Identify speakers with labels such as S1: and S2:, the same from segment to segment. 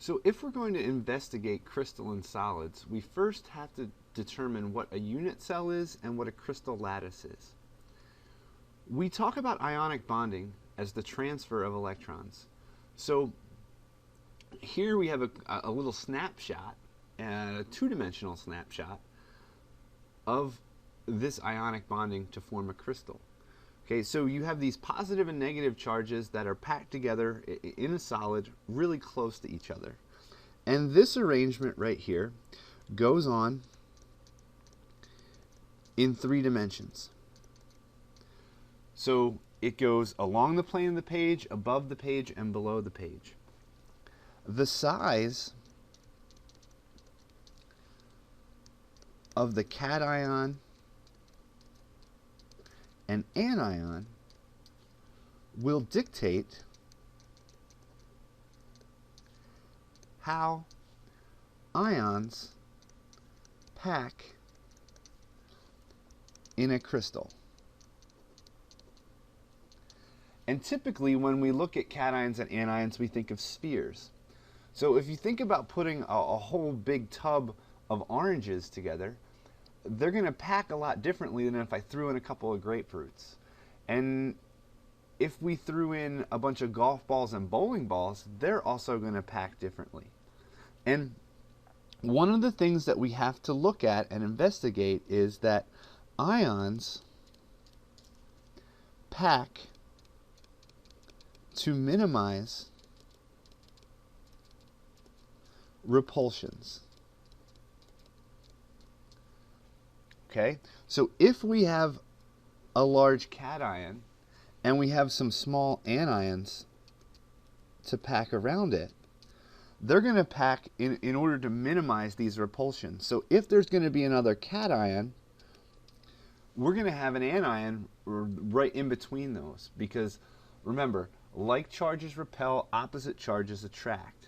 S1: So if we're going to investigate crystalline solids, we first have to determine what a unit cell is and what a crystal lattice is. We talk about ionic bonding as the transfer of electrons. So here we have a little snapshot, a two-dimensional snapshot of this ionic bonding to form a crystal. Okay, so you have these positive and negative charges that are packed together in a solid really close to each other. And this arrangement right here goes on in 3 dimensions. So it goes along the plane of the page, above the page, and below the page. The size of the cation and anion will dictate how ions pack in a crystal. And typically when we look at cations and anions, we think of spheres. So if you think about putting a whole big tub of oranges together, they're going to pack a lot differently than if I threw in a couple of grapefruits. And if we threw in a bunch of golf balls and bowling balls, they're also going to pack differently. And one of the things that we have to look at and investigate is that ions pack to minimize repulsions. Okay, so if we have a large cation and we have some small anions to pack around it, they're going to pack in order to minimize these repulsions. So if there's going to be another cation, we're going to have an anion right in between those, because remember, like charges repel, opposite charges attract.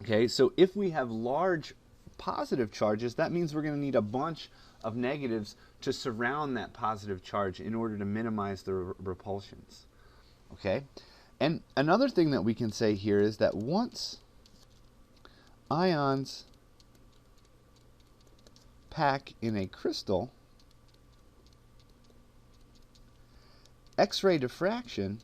S1: Okay, so if we have large positive charges, that means we're going to need a bunch of negatives to surround that positive charge in order to minimize the repulsions. Okay, and another thing that we can say here is that once ions pack in a crystal, X-ray diffraction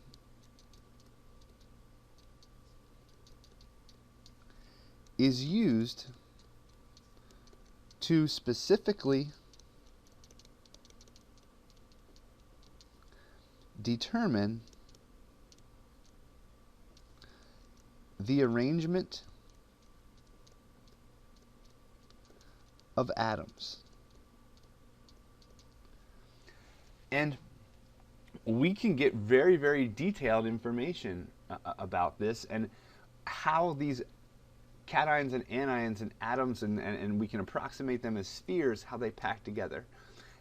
S1: is used to specifically determine the arrangement of atoms. And we can get very, very detailed information about this and how these cations and anions and atoms, and we can approximate them as spheres, how they pack together.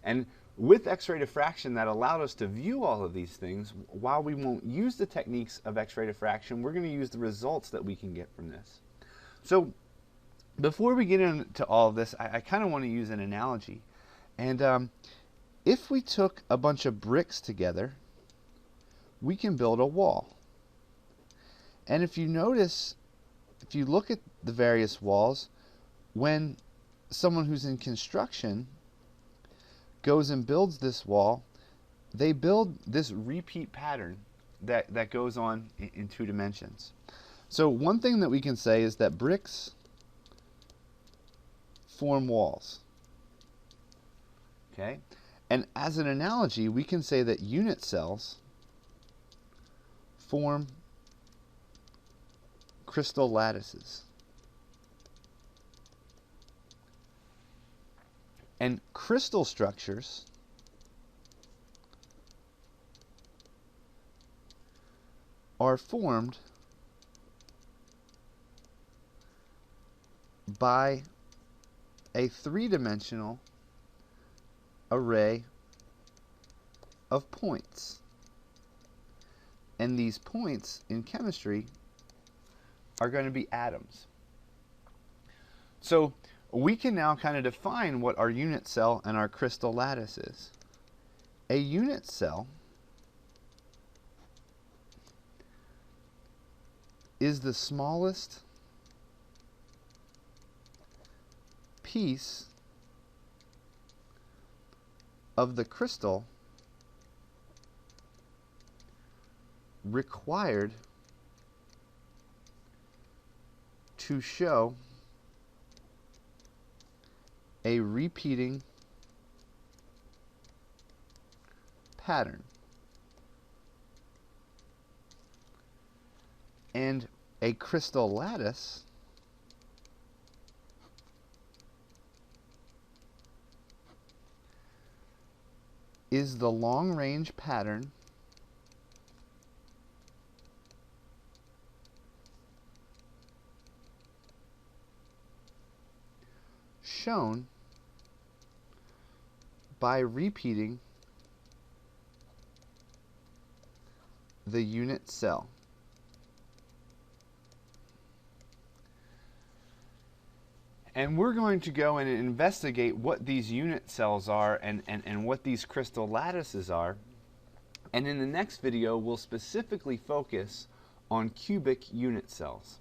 S1: And with X-ray diffraction, that allowed us to view all of these things. While we won't use the techniques of X-ray diffraction, we're going to use the results that we can get from this. So before we get into all of this, I kind of want to use an analogy. And if we took a bunch of bricks together, we can build a wall. And if you notice, if you look at the various walls, when someone who's in construction goes and builds this wall, they build this repeat pattern that goes on in 2 dimensions. So one thing that we can say is that bricks form walls. Okay? And as an analogy, we can say that unit cells form crystal lattices. And crystal structures are formed by a 3-dimensional array of points. And these points in chemistry are going to be atoms. So we can now kind of define what our unit cell and our crystal lattice is. A unit cell is the smallest piece of the crystal required to show a repeating pattern. And a crystal lattice is the long-range pattern shown by repeating the unit cell. And we're going to go and investigate what these unit cells are and what these crystal lattices are. And in the next video, we'll specifically focus on cubic unit cells.